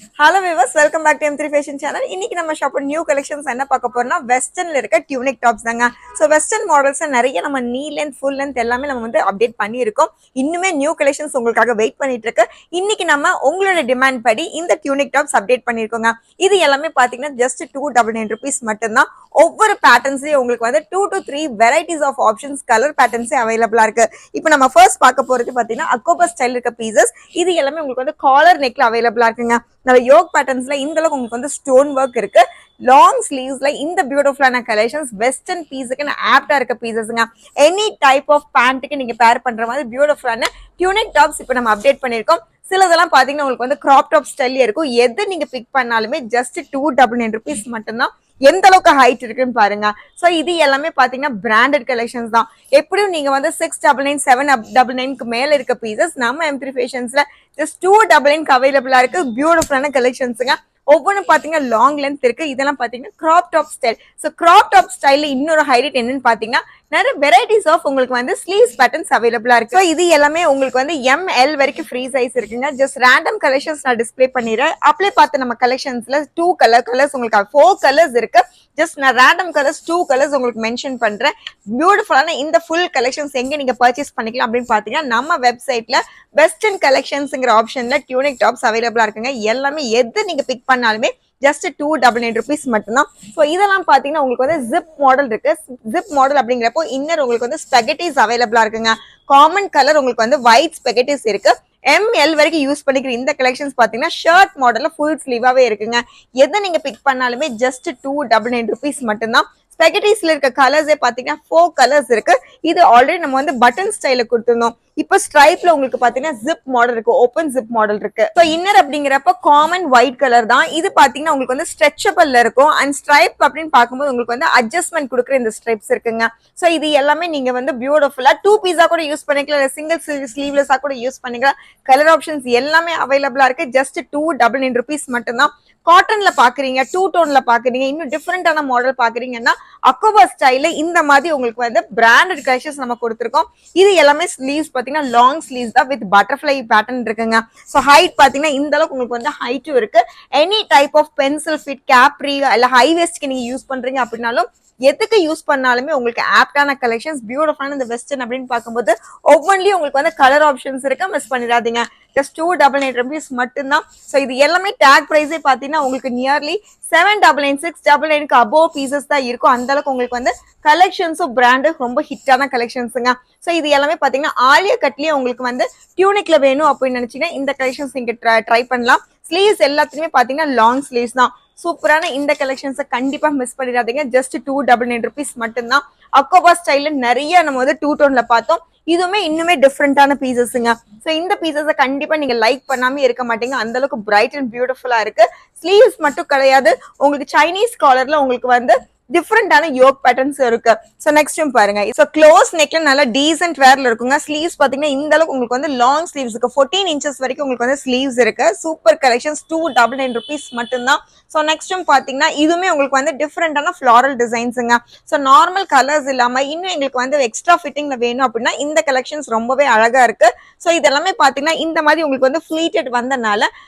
Hello viewers, welcome back to M3 Fashion Channel. இன்னைக்கு நம்ம shop new collections என்ன பார்க்க போறோம்னா வெஸ்டர்ன்ல இருக்க டியூனிக் டாப்ஸ் தாங்க. சோ வெஸ்டர்ன் மாடல்ஸ் நிறைய நம்ம நீ லென்த் ஃபுல் லென்த் எல்லாமே நம்ம வந்து அப்டேட் பண்ணியிருக்கோம். இன்னுமே நியூ கலெக்ஷன்ஸ் உங்களுக்காக வெயிட் பண்ணிட்டு இருக்கு. இன்னைக்கு நம்ம உங்களோட டிமாண்ட் படி இந்த டியூனிக் டாப்ஸ் அப்டேட் பண்ணியிருக்கோங்க. இது எல்லாமே பாத்தீங்கன்னா ஜஸ்ட் 299 rupees மட்டும்தான். ஒவ்வொரு பேட்டர்ன்ஸ்லயும் உங்களுக்கு வந்து 2 to 3 varieties of options colour பேட்டர்ன்ஸே அவைலபிளா இருக்கு. இப்போ நம்ம ஃபர்ஸ்ட் பார்க்க போறது பாத்தீங்கன்னா அக்கோபா ஸ்டைல் இருக்க பீசஸ். இது எல்லாமே உங்களுக்கு வந்து காலர் நெக்ல அவைலபிளா இருக்குங்க. நம்ம யோக் பேட்டர்ன்ஸ்ல இந்த அளவுக்கு உங்களுக்கு வந்து ஸ்டோன் ஒர்க் இருக்கு. லாங் ஸ்லீவ்ஸ்ல இந்த பியூட்டிஃபுல்லான கலெக்ஷன்ஸ் வெஸ்டர்ன் பீஸுக்கு ஆப்டா இருக்க பீசஸ்ங்க. எனி டைப் ஆஃப் பேண்ட்டுக்கு நீங்க பேர் பண்ற மாதிரி பியூட்டிஃபுல்லான டியூனிக் டாப்ஸ் இப்போ நம்ம அப்டேட் பண்ணிருக்கோம். சிலதெல்லாம் பாத்தீங்கன்னா உங்களுக்கு வந்து கிராப் டாப் ஸ்டைல்ல இருக்கும். எது நீங்க பிக் பண்ணாலுமே ஜஸ்ட் 299 rupees மட்டும்தான். எந்த அளவுக்கு ஹைட் இருக்குன்னு பாருங்க. சோ இது எல்லாமே பாத்தீங்கன்னா பிராண்டட் கலெக்ஷன்ஸ் தான். எப்படியும் நீங்க வந்து 699 799 மேல இருக்க பீசஸ் நம்ம M3 ஃபேஷன்ஸ்ல ஜஸ்ட் 299 அவைலபிளா இருக்கு. பியூட்டிஃபுல்லான கலெக்ஷன்ஸுங்க. ஒவ்வொன்றும் பாத்தீங்கன்னா லாங் லென்த் இருக்கு. இதெல்லாம் பாத்தீங்கன்னா crop top style. So crop top ஸ்டைல்ல இன்னொரு ஹைலைட் என்னன்னு பாத்தீங்கன்னா நிறைய வெரைட்டிஸ் ஆஃப் உங்களுக்கு வந்து ஸ்லீவ்ஸ் பேட்டர்ன்ஸ் அவைலபிளா இருக்கு. ஸோ இது எல்லாமே உங்களுக்கு வந்து ML வரைக்கும் ஃப்ரீ சைஸ் இருக்குங்க. ஜஸ்ட் ரேண்டம் கலெக்ஷன்ஸ் நான் டிஸ்பிளே பண்ணிடுறேன். அப்படியே பார்த்து நம்ம கலெக்ஷன்ஸ்ல 2 கலர்ஸ் உங்களுக்கு 4 கலர்ஸ் இருக்கு. ஜஸ்ட் நான் ரேண்டம் கலர்ஸ் 2 கலர்ஸ் உங்களுக்கு மென்ஷன் பண்றேன். பியூட்டிஃபுல்லான இந்த ஃபுல் கலெக்ஷன்ஸ் எங்க நீங்க பர்ச்சேஸ் பண்ணிக்கலாம் அப்படின்னு பாத்தீங்கன்னா நம்ம வெப்சைட்ல வெஸ்டர்ன் கலெக்ஷன்ஸ்ங்கிற ஆப்ஷன்ல டியூனிக் டாப்ஸ் அவைலபிளா இருக்குங்க. எல்லாமே எது நீங்க பிக் பண்ணாலுமே ஜஸ்ட் 299 rupees மட்டும்தான். ஸோ இதெல்லாம் பாத்தீங்கன்னா உங்களுக்கு வந்து ஜிப் மாடல் இருக்கு. ஜிப் மாடல் அப்படிங்கிறப்போ இன்னர் உங்களுக்கு வந்து ஸ்பெகட்டிஸ் அவைலபிளா இருக்குங்க. காமன் கலர் உங்களுக்கு வந்து ஒயிட் ஸ்பெகட்டிஸ் இருக்கு. ML வரைக்கும் யூஸ் பண்ணிக்கிற இந்த கலெக்ஷன்ஸ் பாத்தீங்கன்னா ஷர்ட் மாடல்ல ஃபுல் ஸ்லீவாவே இருக்குங்க. எதை நீங்க பிக் பண்ணாலுமே ஜஸ்ட் 299 rupees மட்டும்தான். ஸ்பெகட்டிஸ்ல இருக்க கலர்ஸே பாத்தீங்கன்னா 4 கலர்ஸ் இருக்கு. இது ஆல்ரெடி நம்ம வந்து பட்டன் ஸ்டைல கொடுத்துருந்தோம். இப்போ ஸ்ட்ரைப்ல உங்களுக்கு பாத்தீங்கன்னா ஜிப் மாடல் இருக்கு. ஓப்பன் ஜிப் மாடல் இருக்கு. ஸோ இன்னர் அப்படிங்கிறப்ப காமன் ஒயிட் கலர் தான். இது பாத்தீங்கன்னா உங்களுக்கு வந்து ஸ்ட்ரெச்சபிள்ல இருக்கும். அண்ட் ஸ்ட்ரைப் அப்படின்னு பார்க்கும்போது உங்களுக்கு வந்து அட்ஜஸ்ட்மெண்ட் கொடுக்குற இந்த ஸ்ட்ரைப்ஸ் இருக்குங்க. ஸோ இது எல்லாமே நீங்க வந்து பியூட்டிஃபுல்லா 2 பீஸா கூட யூஸ் பண்ணிக்கலாம். சிங்கிள் ஸ்லீவ்லெஸ்ஸா கூட யூஸ் பண்ணிக்கலாம். கலர் ஆப்ஷன்ஸ் எல்லாமே அவைலபிளா இருக்கு. ஜஸ்ட் 299 rupees மட்டும்தான். காட்டன்ல பாக்குறீங்க, 2 டோன்ல பாக்குறீங்க, இன்னும் டிஃபரெண்டான மாடல் பாக்குறீங்கன்னா அக்கோபா ஸ்டைல்ல இந்த மாதிரி உங்களுக்கு வந்து பிராண்டட் கலெக்ஷன்ஸ் நம்ம கொடுத்துருக்கோம். இது எல்லாமே ஸ்லீவ்ஸ் பாத்தீங்கன்னா லாங் ஸ்லீவ்ஸ் தான் வித் பட்டர்ஃபிளை பேட்டர்ன் இருக்குங்க. ஸோ ஹைட் பாத்தீங்கன்னா இந்த அளவுக்கு உங்களுக்கு வந்து ஹைட்டும் இருக்கு. Any type of pencil fit capri இல்ல ஹை வேஸ்ட்க்கு நீங்க யூஸ் பண்றீங்க அப்படின்னாலும் எதுக்கு யூஸ் பண்ணாலுமே உங்களுக்கு ஆப்டான கலெக்ஷன்ஸ் பியூட்டிஃபுல்லான இந்த வெஸ்டர்ன் அப்படின்னு பார்க்கும்போது ஒவ்வொன்றிலையும் உங்களுக்கு வந்து கலர் ஆப்ஷன்ஸ் இருக்கு. மிஸ் பண்ணிடாதீங்க. ஜஸ்ட் 299 rupees மட்டும்தான். ஸோ இது எல்லாமே டேக் பிரைஸே பாத்தீங்கன்னா உங்களுக்கு நியர்லி 799 699 அபோவ் பீசஸ் தான் இருக்கும். அந்த அளவுக்கு உங்களுக்கு வந்து கலெக்ஷன்ஸும் பிராண்டு ரொம்ப ஹிட்டான கலெக்ஷன்ஸுங்க. ஸோ இது எல்லாமே பாத்தீங்கன்னா ஆலியா கட்லயே உங்களுக்கு வந்து டியூனிக்ல வேணும் அப்படின்னு நினைச்சீங்கன்னா இந்த கலெக்ஷன்ஸ் நீங்க ட்ரை பண்ணலாம். ஸ்லீவ்ஸ் எல்லாத்துலயுமே பாத்தீங்கன்னா லாங் ஸ்லீவ்ஸ் தான். சூப்பரான இந்த கலெக்ஷன்ஸை கண்டிப்பா மிஸ் பண்ணிடாதீங்க. ஜஸ்ட் 299 rupees மட்டும்தான். அக்கோபா ஸ்டைல்ல நிறைய நம்ம வந்து 2 டோன்ல பார்த்தோம். இதுவுமே இன்னுமே டிஃப்ரெண்டான பீசஸ்ங்க. ஸோ இந்த பீசஸை கண்டிப்பா நீங்க லைக் பண்ணாம இருக்க மாட்டீங்க. அந்த அளவுக்கு பிரைட் அண்ட் பியூட்டிஃபுல்லா இருக்கு. ஸ்லீவ்ஸ் மட்டும் கிடையாது, உங்களுக்கு சைனீஸ் காலர்ல உங்களுக்கு வந்து டிஃப்ரெண்டான யோக் பேட்டர்ன்ஸ் இருக்கு. ஸோ நெக்ஸ்ட் பாருங்க. ஸோ க்ளோஸ் நெக்ல நல்ல டீசென்ட் வேர்ல இருக்குங்க. ஸ்லீவ்ஸ் பாத்தீங்கன்னா இந்த அளவுக்கு உங்களுக்கு வந்து லாங் ஸ்லீவ்ஸ் இருக்கு. 14 inches வரைக்கும் உங்களுக்கு வந்து ஸ்லீவ்ஸ் இருக்கு. சூப்பர் கலெக்ஷன்ஸ் 299 rupees மட்டும்தான். ஸோ நெக்ஸ்ட் பாத்தீங்கன்னா இதுவுமே உங்களுக்கு வந்து டிஃப்ரெண்டான ஃபிளாரல் டிசைன்ஸுங்க. ஸோ நார்மல் கலர்ஸ் இல்லாம இன்னும் எங்களுக்கு வந்து எக்ஸ்ட்ரா ஃபிட்டிங்ல வேணும் அப்படின்னா இந்த கலெக்ஷன்ஸ் ரொம்பவே அழகா இருக்கு. ஸோ இதெல்லாமே பாத்தீங்கன்னா இந்த மாதிரி உங்களுக்கு வந்து ஃபிளீட்டட் வந்தனால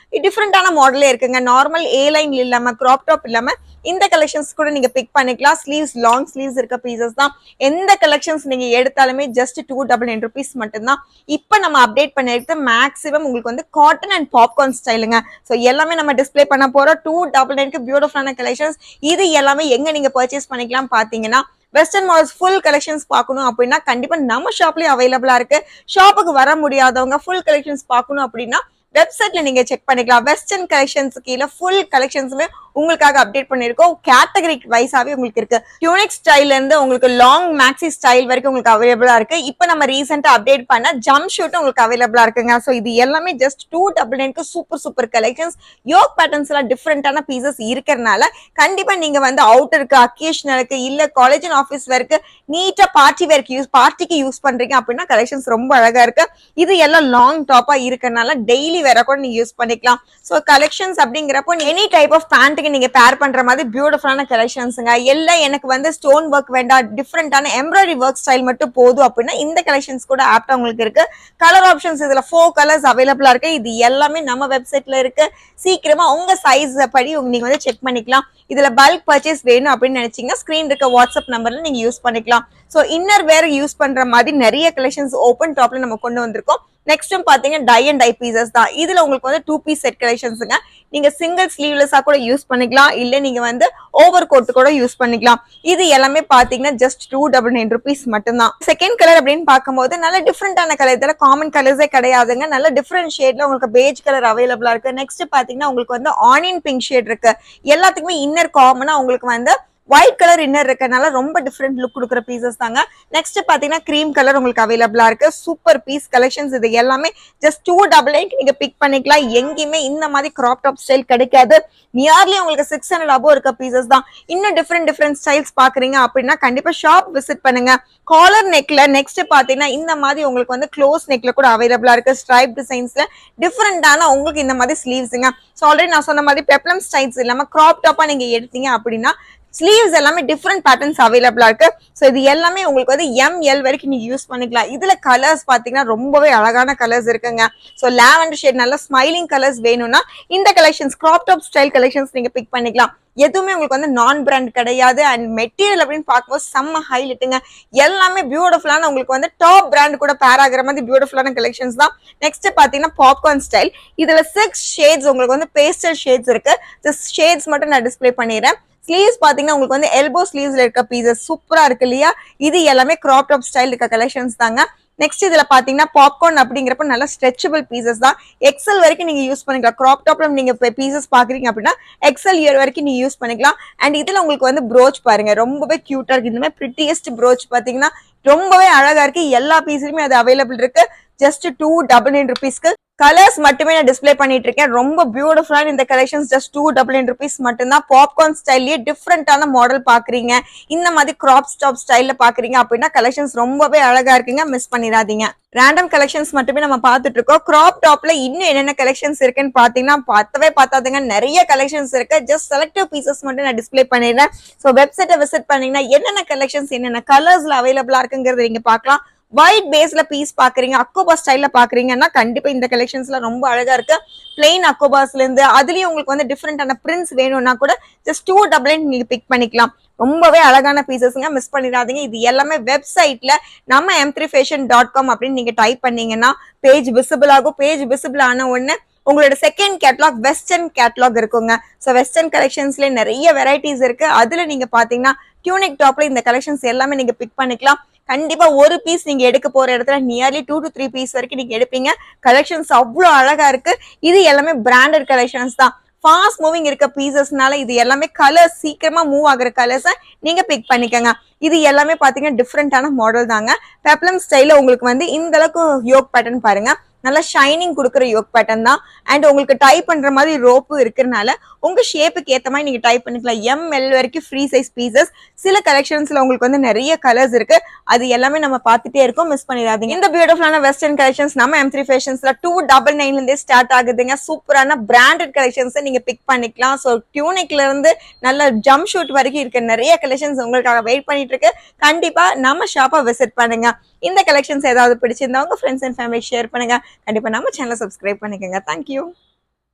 டிஃப்ரெண்டான மாடலே இருக்குங்க. நார்மல் ஏ லைன் இல்லாம கிராப் டாப் இல்லாம இந்த கலெக்ஷன்ஸ் கூட நீங்க பிக் பண்ணிக்கலாம். ஸ்லீவ்ஸ் லாங் ஸ்லீவ்ஸ் இருக்க பீசஸ் தான். எந்த கலெக்ஷன்ஸ் நீங்க எடுத்தாலுமே ஜஸ்ட் 299 rupees மட்டும்தான். இப்போ நம்ம அப்டேட் பண்ணிருக்கிறது மேக்ஸிமம் உங்களுக்கு வந்து காட்டன் அண்ட் பாப்கார்ன் ஸ்டைலுங்க. ஸோ எல்லாமே நம்ம டிஸ்பிளே பண்ண போறோம். 299 பியூட்டிஃபுல்லான கலெக்ஷன்ஸ். இது எல்லாமே எங்க நீங்க பர்ச்சேஸ் பண்ணிக்கலாம் பாத்தீங்கன்னா வெஸ்டர்ன் மாடல்ஸ் ஃபுல் கலெக்ஷன்ஸ் பார்க்கணும் அப்படின்னா கண்டிப்பா நம்ம ஷாப்லயே அவைலபிளா இருக்கு. ஷாப்புக்கு வர முடியாதவங்க ஃபுல் கலெக்ஷன்ஸ் பார்க்கணும் அப்படின்னா வெப்சைட்ல நீங்க செக் பண்ணிக்கலாம். வெஸ்டர்ன் கலெக்ஷன்ஸ் கீழே ஃபுல் கலெக்ஷன்ஸுமே உங்களுக்காக அப்டேட் பண்ணிருக்கோம். கேட்டகரி வைஸாவே உங்களுக்கு இருக்கு. யூனிக் ஸ்டைல்ல இருந்து உங்களுக்கு லாங் மேக்ஸி ஸ்டைல் வரைக்கும் உங்களுக்கு அவைலபிளா இருக்கு. இப்போ நம்ம ரீசெண்டா அப்டேட் பண்ண ஜம்ப் ஷூட் உங்களுக்கு அவைலபிளா இருக்குங்க. ஸோ இது எல்லாமே just 299 super collections. Yoke patterns எல்லாம் டிஃப்ரெண்டான பீசஸ் இருக்கிறதுனால கண்டிப்பா நீங்க வந்து அவுட்டருக்கு அக்கேஷனலுக்கு இல்ல காலேஜ் அண்ட் ஆஃபீஸ் வேர்க்கு நீட்டா பார்ட்டிக்கு யூஸ் பண்றீங்க அப்படின்னா கலெக்ஷன்ஸ் ரொம்ப அழகா இருக்கு. இது எல்லாம் லாங் டாப்பா இருக்கறனால டெய்லி வேற கூட நீங்க யூஸ் பண்ணிக்கலாம். சோ கலெக்ஷன்ஸ் அப்படிங்கிறப்போ எனி டைப் ஆஃப் பேண்ட்டுக்கு நீங்க பேர் பண்ற மாதிரி பியூட்டிஃபுல்லான கலெக்ஷன்ஸுங்க. எல்லாம் எனக்கு வந்து ஸ்டோன் ஒர்க் வேண்டாம், டிஃப்ரெண்டான எம்ப்ராய்டரி ஒர்க் ஸ்டைல் மட்டும் போதும் அப்படின்னா இந்த கலெக்ஷன்ஸ் கூட ஆப்டா உங்களுக்கு இருக்கு. கலர் ஆப்ஷன்ஸ் இதுல 4 கலர்ஸ் அவைலபிளா இருக்கு. இது எல்லாமே நம்ம வெப்சைட்ல இருக்கு. சீக்கிரமா உங்க சைஸ் படி நீங்க வந்து செக் பண்ணிக்கலாம். இதுல பல்க் பர்ச்சேஸ் வேணும் அப்படின்னு நினைச்சீங்கன்னா ஸ்கிரீன் இருக்க வாட்ஸ்அப் நம்பர்ல நீங்க யூஸ் பண்ணிக்கலாம். சோ இன்னர் வேர் யூஸ் பண்ற மாதிரி நிறைய கலெக்ஷன்ஸ் ஓபன் டாப்ல நம்ம கொண்டு வந்திருக்கோம். நெக்ஸ்டும் பாத்தீங்கன்னா டை அண்ட் டை பீசஸ் தான். இதுல உங்களுக்கு வந்து 2 பீஸ் செட் கலெக்ஷன்ஸுங்க. நீங்க சிங்கிள் ஸ்லீவ்லெஸ்ஸா கூட யூஸ் பண்ணிக்கலாம், இல்ல நீங்க வந்து ஓவர் கோட் கூட யூஸ் பண்ணிக்கலாம். இது எல்லாமே பாத்தீங்கன்னா ஜஸ்ட் 299 rupees மட்டும்தான். செகண்ட் கலர் அப்படின்னு பார்க்கும்போது நல்ல டிஃப்ரெண்டான கலர். இதுல காமன் கலர்ஸே கிடையாதுங்க. நல்ல டிஃப்ரெண்ட் ஷேட்ல உங்களுக்கு பேஜ் கலர் அவைலபிளா இருக்கு. நெக்ஸ்ட் பாத்தீங்கன்னா உங்களுக்கு வந்து ஆனியன் பிங்க் ஷேட் இருக்கு. எல்லாத்துக்குமே இன்னர் காமனா உங்களுக்கு வந்து ஒயிட் கலர் இன்னர் இருக்கனால ரொம்ப டிஃப்ரெண்ட் லுக் கொடுக்குற பீசஸ் தாங்க. நெக்ஸ்ட் பாத்தீங்கன்னா கிரீம் கலர் உங்களுக்கு அவைலபிளா இருக்கு. Super piece collections. இது எல்லாமே ஜஸ்ட் 299 நீங்க பிக் பண்ணிக்கலாம். எங்கேயுமே இந்த மாதிரி கிராப் டாப் ஸ்டைல் கிடைக்காது. நியர்லி உங்களுக்கு 600 above இருக்க பீசஸ் தான். இன்னும் டிஃப்ரெண்ட் ஸ்டைல்ஸ் பாக்குறீங்க அப்படின்னா கண்டிப்பா ஷாப் விசிட் பண்ணுங்க. காலர் நெக்ல நெக்ஸ்ட் பாத்தீங்கன்னா இந்த மாதிரி உங்களுக்கு வந்து க்ளோஸ் நெக்ல கூட அவைலபிளா இருக்கு. ஸ்ட்ரைப் டிசைன்ஸ்ல டிஃப்ரெண்டான உங்களுக்கு இந்த மாதிரி ஸ்லீவ்ஸுங்க. ஸோ ஆல்ரெடி நான் சொன்ன மாதிரி பெப்ளம் ஸ்டைல்ஸ் இல்லாம கிராப் டாப்பா நீங்க எடுத்தீங்க அப்படின்னா ஸ்லீவ்ஸ் எல்லாமே டிஃப்ரெண்ட் பேட்டர்ன்ஸ் அவைலபிளா இருக்கு. ஸோ இது எல்லாமே உங்களுக்கு வந்து ML வரைக்கும் நீங்க யூஸ் பண்ணிக்கலாம். இதுல கலர்ஸ் பாத்தீங்கன்னா ரொம்பவே அழகான கலர்ஸ் இருக்குங்க. ஸோ லாவெண்டர் ஷேட் நல்ல ஸ்மைலிங் கலர்ஸ் வேணும்னா இந்த collections crop top style collections நீங்க பிக் பண்ணிக்கலாம். எதுவுமே உங்களுக்கு வந்து நான் பிராண்ட் கிடையாது. அண்ட் மெட்டீரியல் அப்படின்னு பார்க்கும்போது செம்ம ஹைலைட்டுங்க. எல்லாமே பியூட்டிஃபுல்லான உங்களுக்கு வந்து டாப் பிராண்ட் கூட பேர் ஆகிற மாதிரி பியூட்டிஃபுல்லான கலெக்ஷன்ஸ் தான். நெக்ஸ்ட் பாத்தீங்கன்னா பாப்கார்ன் ஸ்டைல். இதுல 6 ஷேட்ஸ் உங்களுக்கு வந்து பேஸ்டல் ஷேட்ஸ் இருக்கு. ஷேட்ஸ் மட்டும் நான் டிஸ்பிளே பண்ணிடுறேன். ஸ்லீவ்ஸ் பாத்தீங்கன்னா உங்களுக்கு வந்து எல்போ ஸ்லீவ்ஸ்ல இருக்க பீசஸ் சூப்பரா இருக்கு இல்லையா? இது எல்லாமே கிராப் டாப் ஸ்டைல் இருக்க கலெக்ஷன்ஸ் தாங்க. நெக்ஸ்ட் இதுல பாத்தீங்கன்னா பாப்கார்ன் அப்படிங்கிறப்ப நல்ல ஸ்ட்ரெச்சபிள் பீசஸ் தான். எக்ஸல் வரைக்கும் நீங்க யூஸ் பண்ணிக்கலாம். கிராப் டாப்ல நீங்க பீசஸ் பாக்குறீங்க அப்படின்னா எக்ஸல் இயர் வரைக்கும் நீங்க யூஸ் பண்ணிக்கலாம். அண்ட் இதுல உங்களுக்கு வந்து ப்ரோச் பாருங்க ரொம்பவே கியூட்டா இருக்கு. இந்த மாதிரி பிரிட்டியஸ்ட் ப்ரோச் பாத்தீங்கன்னா ரொம்பவே அழகா இருக்கு. எல்லா பீஸ்லயுமே அது அவைலபிள் இருக்கு. ஜஸ்ட் 299 rupeesக்கு கலர்ஸ் மட்டுமே நான் டிஸ்பிளே பண்ணிட்டு இருக்கேன். ரொம்ப பியூட்டிஃபுல்லான இந்த கலெக்ஷன்ஸ் ஜஸ்ட் 299 rupees மட்டும்தான். பாப்கார்ன் ஸ்டைல்லயே டிஃப்ரெண்டான மாடல் பாக்குறீங்க, இந்த மாதிரி கிராப் டாப் ஸ்டைல்ல பாக்குறீங்க அப்படின்னா கலெக்ஷன்ஸ் ரொம்பவே அழகா இருக்குங்க. மிஸ் பண்ணிடாதீங்க. ரேண்டம் கலெக்ஷன்ஸ் மட்டுமே நம்ம பார்த்துட்டு இருக்கோம். கிராப் டாப்ல இன்னும் என்னென்ன கலெக்ஷன்ஸ் இருக்குன்னு பாத்தீங்கன்னா பார்த்தவே பார்த்தாதுங்க. நிறைய கலெக்ஷன்ஸ் இருக்கு. ஜஸ்ட் செலக்டிவ் பீசஸ் மட்டும் நான் டிஸ்பிளே பண்ணிடுறேன். ஸோ வெப்சைட்டை விசிட் பண்ணீங்கன்னா என்னென்ன கலெக்ஷன்ஸ் என்னென்ன கலர்ஸ்ல அவைலபிளா இருக்குங்கிறத நீங்க பார்க்கலாம். ஒயிட் பேஸ்ல பீஸ் பாக்குறீங்க, அக்கோபா ஸ்டைல்ல பாக்குறீங்கன்னா கண்டிப்பா இந்த கலெக்ஷன்ஸ்ல ரொம்ப அழகா இருக்கு. பிளெயின் அக்கோபாஸ்ல இருந்து அதுலயும் உங்களுக்கு வந்து டிஃப்ரெண்டான பிரிண்ட்ஸ் வேணும்னா கூட ஜஸ்ட் 299 நீங்க பிக் பண்ணிக்கலாம். ரொம்பவே அழகான பீசஸ்ங்க. மிஸ் பண்ணிடாதீங்க. இது எல்லாமே வெப்சைட்ல நம்ம m3fashion.com அப்படின்னு நீங்க டைப் பண்ணீங்கன்னா பேஜ் விசிபிள் ஆகும். பேஜ் விசிபிள் ஆன உடனே உங்களோட செகண்ட் கேட்லாக் வெஸ்டர்ன் கேட்லாக் இருக்குங்க. ஸோ வெஸ்டர்ன் கலெக்ஷன்ஸ்ல நிறைய வெரைட்டிஸ் இருக்கு. அதுல நீங்க பாத்தீங்கன்னா டியூனிக் டாப்ல இந்த கலெக்ஷன்ஸ் எல்லாமே நீங்க பிக் பண்ணிக்கலாம். கண்டிப்பா ஒரு பீஸ் நீங்க எடுக்க போற இடத்துல நியர்லி 2 to 3 பீஸ் வரைக்கும் நீங்க எடுப்பீங்க. கலெக்ஷன்ஸ் அவ்வளவு அழகா இருக்கு. இது எல்லாமே பிராண்டட் கலெக்ஷன்ஸ் தான். ஃபாஸ்ட் மூவிங் இருக்க பீசஸ்னால இது எல்லாமே கலர்ஸ் சீக்கிரமா மூவ் ஆகுற கலர்ஸை நீங்க பிக் பண்ணிக்கங்க. இது எல்லாமே பாத்தீங்கன்னா டிஃப்ரெண்டான மாடல் தாங்க. பெப்ளம் ஸ்டைல உங்களுக்கு வந்து இந்த அளவுக்கு யோக் பேட்டர்ன் பாருங்க. நல்லா ஷைனிங் கொடுக்குற யோக் பேட்டர்ன் தான். அண்ட் உங்களுக்கு டைப் பண்ற மாதிரி ரோப்பு இருக்கிறதுனால உங்க ஷேப்புக்கு ஏத்த மாதிரி நீங்க டைப் பண்ணிக்கலாம். ML வரைக்கும் ஃப்ரீ சைஸ் பீசஸ். சில கலெக்ஷன்ஸ்ல உங்களுக்கு வந்து நிறைய கலர்ஸ் இருக்கு. அது எல்லாமே நம்ம பார்த்துட்டே இருக்கோம். மிஸ் பண்ணிடாதீங்க. இந்த பியூட்டிஃபுல்லான வெஸ்டர்ன் கலெக்ஷன்ஸ் நம்ம M3 Fashionsல 299 இருந்தே ஸ்டார்ட் ஆகுதுங்க. சூப்பரான பிராண்டட் கலெக்ஷன்ஸ் நீங்க பிக் பண்ணிக்கலாம். ஸோ டியூனிக்ல இருந்து நல்ல ஜம்ப் ஷூட் வரைக்கும் இருக்க நிறைய கலெக்ஷன்ஸ் உங்களுக்காக வெயிட் பண்ணிட்டு இருக்கு. கண்டிப்பா நம்ம ஷாப்பை விசிட் பண்ணுங்க. இந்த கலெக்ஷன்ஸ் ஏதாவது பிடிச்சிருந்தா உங்க ஃப்ரெண்ட்ஸ் அண்ட் ஃபேமிலி ஷேர் பண்ணுங்க. கண்டிப்பா நம்ம சேனலை சப்ஸ்கிரைப் பண்ணிக்கோங்க. தேங்க்யூ.